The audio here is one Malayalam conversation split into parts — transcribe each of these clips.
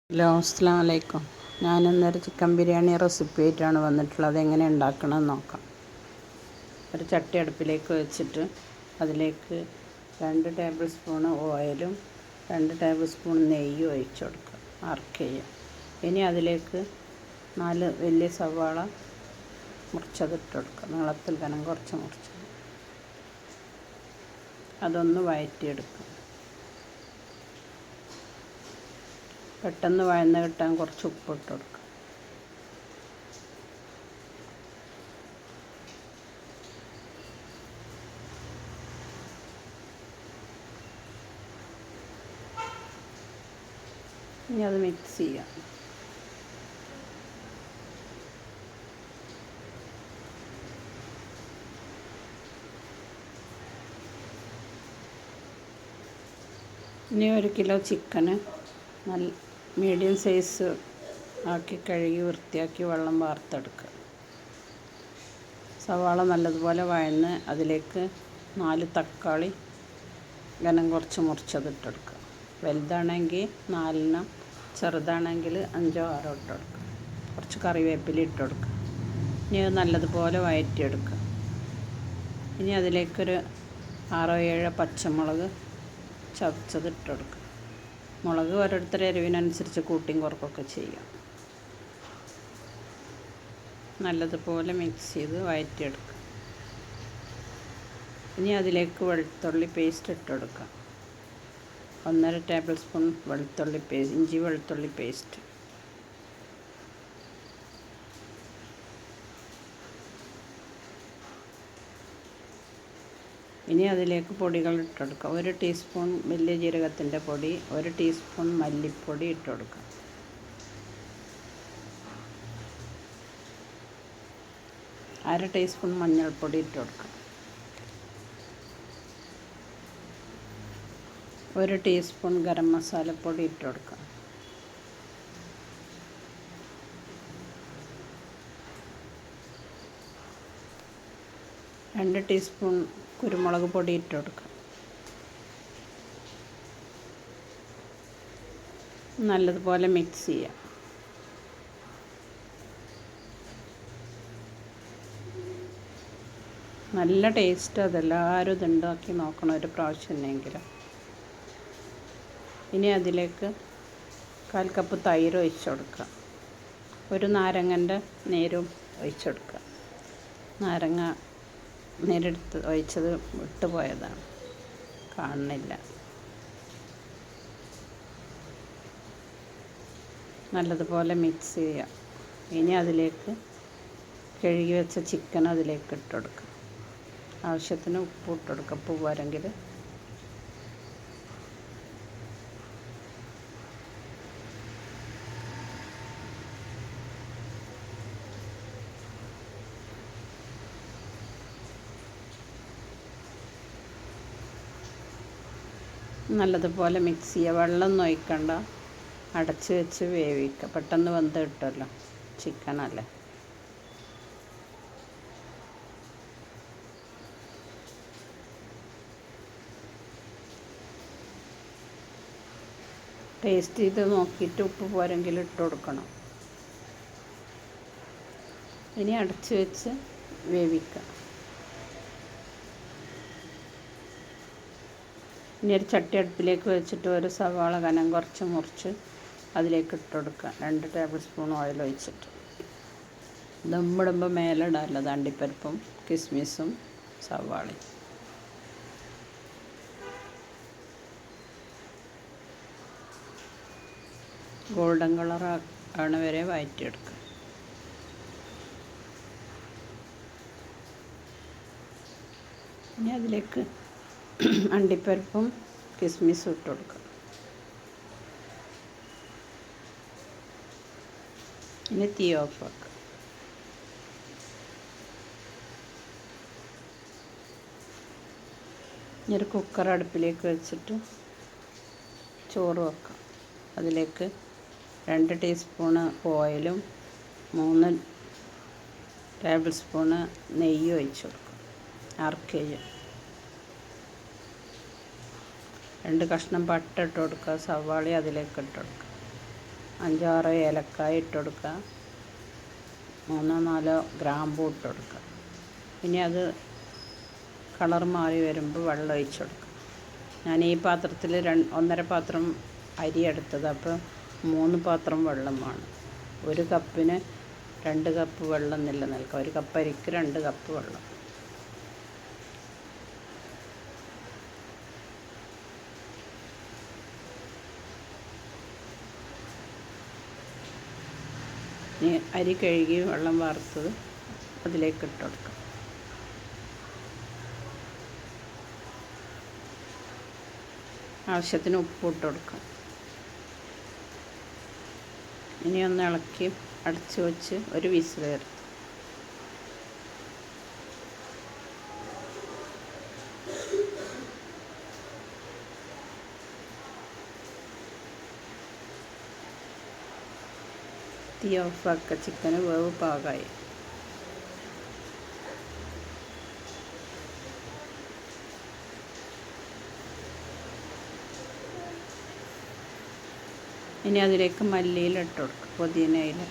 ഹലോ, അസ്സലാമു അലൈക്കും. ഞാനിന്നൊരു ചിക്കൻ ബിരിയാണി റെസിപ്പി ആയിട്ടാണ് വന്നിട്ടുള്ളത്. എങ്ങനെ ഉണ്ടാക്കണമെന്ന് നോക്കാം. ഒരു ചട്ടി അടുപ്പിലേക്ക് വെച്ചിട്ട് അതിലേക്ക് 2 ടേബിൾ സ്പൂൺ ഓയിലും 2 ടേബിൾ സ്പൂൺ നെയ്യും ഒഴിച്ചു കൊടുക്കുക. ആർക്ക് ചെയ്യുക. ഇനി അതിലേക്ക് 4 വലിയ സവാള മുറിച്ചതിട്ട് കൊടുക്കുക. നീളത്തിൽ കനം കുറച്ച് മുറിച്ചത്. അതൊന്ന് വഴറ്റിയെടുക്കുക. പെട്ടെന്ന് വഴന്ന് കിട്ടാൻ കുറച്ച് ഉപ്പിട്ട് കൊടുക്കുക. ഇനി അത് മിക്സ് ചെയ്യാം. ഇനി 1 കിലോ ചിക്കന് നല്ല മീഡിയം സൈസ് ആക്കി കഴുകി വൃത്തിയാക്കി വെള്ളം വാർത്തെടുക്കുക. സവാള നല്ലതുപോലെ വഴന്ന് അതിലേക്ക് 4 തക്കാളി കനം കുറച്ച് മുറിച്ചതിട്ടെടുക്കുക. വലുതാണെങ്കിൽ 4 ചെറുതാണെങ്കിൽ 5 6 ഇട്ടെടുക്കുക. കുറച്ച് കറിവേപ്പില ഇട്ട് കൊടുക്കുക. ഇനി അത് നല്ലതുപോലെ വഴറ്റിയെടുക്കുക. ഇനി അതിലേക്കൊരു 6 7 പച്ചമുളക് ചതച്ചതിട്ടെടുക്കുക. മുളക് ഓരോരുത്തരുടെ എരിവിനനുസരിച്ച് കൂട്ടിയും കുറക്കൊക്കെ ചെയ്യാം. നല്ലതുപോലെ മിക്സ് ചെയ്ത് വഴറ്റിയെടുക്കുക. ഇനി അതിലേക്ക് വെളുത്തുള്ളി പേസ്റ്റ് ഇട്ട് കൊടുക്കുക. 1.5 ടേബിൾ സ്പൂൺ വെളുത്തുള്ളി പേസ്റ്റ്, ഇഞ്ചി വെളുത്തുള്ളി പേസ്റ്റ്. ഇനി അതിലേക്ക് പൊടികൾ ഇട്ട് കൊടുക്കുക. 1 ടീസ്പൂൺ വലിയ ജീരകത്തിൻ്റെ പൊടി, 1 ടീസ്പൂൺ മല്ലിപ്പൊടി ഇട്ട് കൊടുക്കുക. അര ടീസ്പൂൺ മഞ്ഞൾപ്പൊടി ഇട്ട് കൊടുക്കുക. 1 ടീസ്പൂൺ ഗരം മസാലപ്പൊടി ഇട്ട് കൊടുക്കുക. രണ്ട് ടീസ്പൂൺ കുരുമുളക് പൊടി ഇട്ട് കൊടുക്കുക. നല്ലതുപോലെ മിക്സ് ചെയ്യാം. നല്ല ടേസ്റ്റ്. അതെല്ലാവരും ഇതുണ്ടാക്കി നോക്കണം ഒരു പ്രാവശ്യമെങ്കിലും. ഇനി അതിലേക്ക് 1/4 കപ്പ് തൈര് ഒഴിച്ച് കൊടുക്കുക. 1 നാരങ്ങൻ്റെ നീരും ഒഴിച്ച് കൊടുക്കുക. നാരങ്ങ നീരെടുത്ത് ഒഴിച്ചത് വിട്ടുപോയതാണ്, കാണുന്നില്ല. നല്ലതുപോലെ മിക്സ് ചെയ്യുക. ഇനി അതിലേക്ക് കഴുകി വെച്ച ചിക്കൻ അതിലേക്ക് ഇട്ട് കൊടുക്കുക. ആവശ്യത്തിന് ഉപ്പ് ഇട്ട് കൊടുക്കുക. ഉപ്പ് പോരെങ്കിൽ നല്ലതുപോലെ മിക്സ് ചെയ്യുക. വെള്ളമൊന്നും ഒഴിക്കണ്ട. അടച്ച് വെച്ച് വേവിക്കുക. പെട്ടെന്ന് വെന്ത് കിട്ടുമല്ലോ, ചിക്കനല്ലേ. ടേസ്റ്റ് ചെയ്ത് നോക്കിയിട്ട് ഉപ്പ് പോരെങ്കിൽ ഇട്ട് കൊടുക്കണം. ഇനി അടച്ച് വെച്ച് വേവിക്കുക. ഇനി ഒരു ചട്ടി അടുപ്പിലേക്ക് വെച്ചിട്ട് 1 സവാള കനം കുറച്ച് മുറിച്ച് അതിലേക്ക് ഇട്ട് കൊടുക്കുക. 2 ടേബിൾ സ്പൂൺ ഓയിൽ ഒഴിച്ചിട്ട് ദമ്മിടുമ്പോൾ മേലെ ഇടാനുള്ളത് അണ്ടിപ്പരിപ്പും കിസ്മിസും സവാളയും. ഗോൾഡൻ കളർ ആവണ വരെ വഴറ്റിയെടുക്കുക. ഇനി അതിലേക്ക് അണ്ടിപ്പരിപ്പും കിസ്മിസും ഇട്ട് കൊടുക്കുക. ഇനി തീ ഓഫാക്കുക. ഇനി ഒരു കുക്കർ അടുപ്പിലേക്ക് വെച്ചിട്ട് ചോറ് വെക്കാം. അതിലേക്ക് 2 ടീസ്പൂണ് ഓയിലും 3 ടേബിൾ സ്പൂണ് നെയ്യും ഒഴിച്ച് കൊടുക്കുക. ആർക്ക് ചെയ്യുക. 2 കഷ്ണം പട്ട ഇട്ട് കൊടുക്കുക. സവാള അതിലേക്ക് ഇട്ട് കൊടുക്കുക. 5-6 ഏലക്കായ ഇട്ട് കൊടുക്കുക, 3-4 ഗ്രാമ്പൂ ഇട്ട് കൊടുക്കുക. ഇനി അത് കളർ മാറി വരുമ്പോൾ വെള്ളം ഒഴിച്ച് കൊടുക്കുക. ഞാൻ ഈ പാത്രത്തിൽ 1.5 പാത്രം അരി എടുത്തത്, അപ്പോൾ 3 പാത്രം വെള്ളം വേണം. 1 കപ്പിന് 2 കപ്പ് വെള്ളം നിലനിൽക്കുക. 1 കപ്പ് അരിക്ക് 2 കപ്പ് വെള്ളം. അരി കഴുകി വെള്ളം വാർത്തത് അതിലേക്ക് ഇട്ട് കൊടുക്കാം. ആവശ്യത്തിന് ഉപ്പ് ഇട്ട് കൊടുക്കാം. ഇനി ഒന്ന് ഇളക്കി അടച്ച് വെച്ച് ഒരു വിസിൽ വരുത്തും. തീ ഓഫാക്കുക. ചിക്കന് വേവ് പാകമായി. ഇനി അതിലേക്ക് മല്ലിയില ഇട്ട് കൊടുക്കും, പുതിനയില.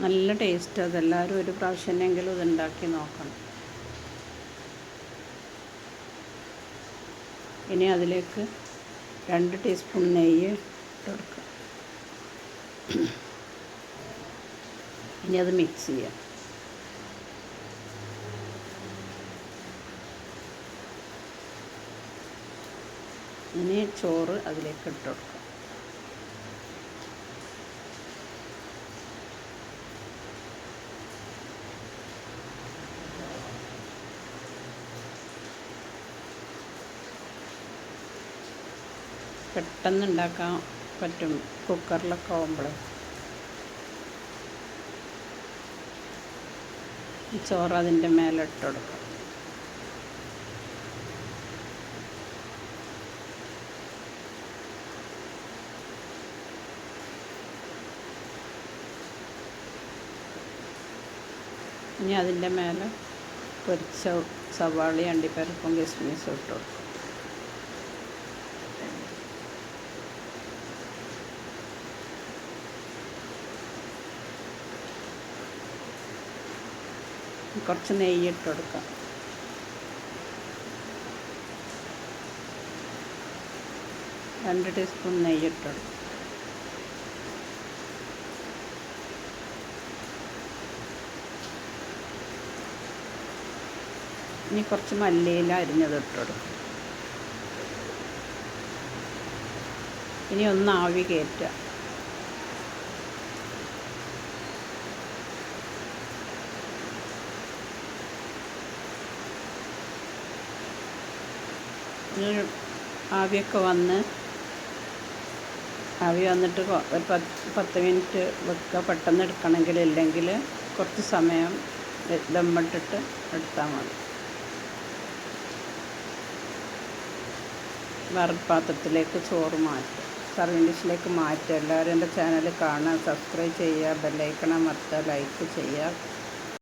നല്ല ടേസ്റ്റ്. അതെല്ലാവരും ഒരു പ്രാവശ്യമെങ്കിലും ഇതുണ്ടാക്കി നോക്കണം. ഇനി അതിലേക്ക് 2 ടീസ്പൂൺ നെയ്യ് ഇട്ട് കൊടുക്കുക. ഇനി അത് മിക്സ് ചെയ്യാം. ഇനി ചോറ് അതിലേക്ക് ഇട്ട് കൊടുക്കുക. പെട്ടെന്ന് ഉണ്ടാക്കാൻ പറ്റും കുക്കറിലൊക്കെ ആവുമ്പോൾ. ചോറ് അതിൻ്റെ മേലെ ഇട്ട് കൊടുക്കുക. ഇനി അതിൻ്റെ മേലെ പൊരിച്ച സവാള, അണ്ടിപ്പരിപ്പും കിസ്മിസും ഇട്ട് കൊടുക്കും. കുറച്ച് നെയ്യ് ഇട്ട് കൊടുക്കാം. രണ്ട് ടീസ്പൂൺ നെയ്യ് ഇട്ട് കൊടുക്കാം. ഇനി കുറച്ച് മല്ലിയില അരിഞ്ഞത് ഇട്ട് കൊടുക്കും. ഇനി ഒന്ന് ആവി കയറ്റുക. ആവിയൊക്കെ ആവി വന്നിട്ട് ഒരു 10 മിനിറ്റ് വെക്കുക. പെട്ടെന്ന് എടുക്കണമെങ്കിൽ, ഇല്ലെങ്കിൽ കുറച്ച് സമയം ദമ്മിട്ടിട്ട് എടുത്താൽ മതി. വേറെ പാത്രത്തിലേക്ക് ചോറ് മാറ്റുക, സർവിങ് ഡിഷിലേക്ക് മാറ്റുക. എല്ലാവരും എൻ്റെ ചാനൽ കാണുക, സബ്സ്ക്രൈബ് ചെയ്യുക, ബെല്ലൈക്കൺ അമർത്തുക, ലൈക്ക് ചെയ്യുക.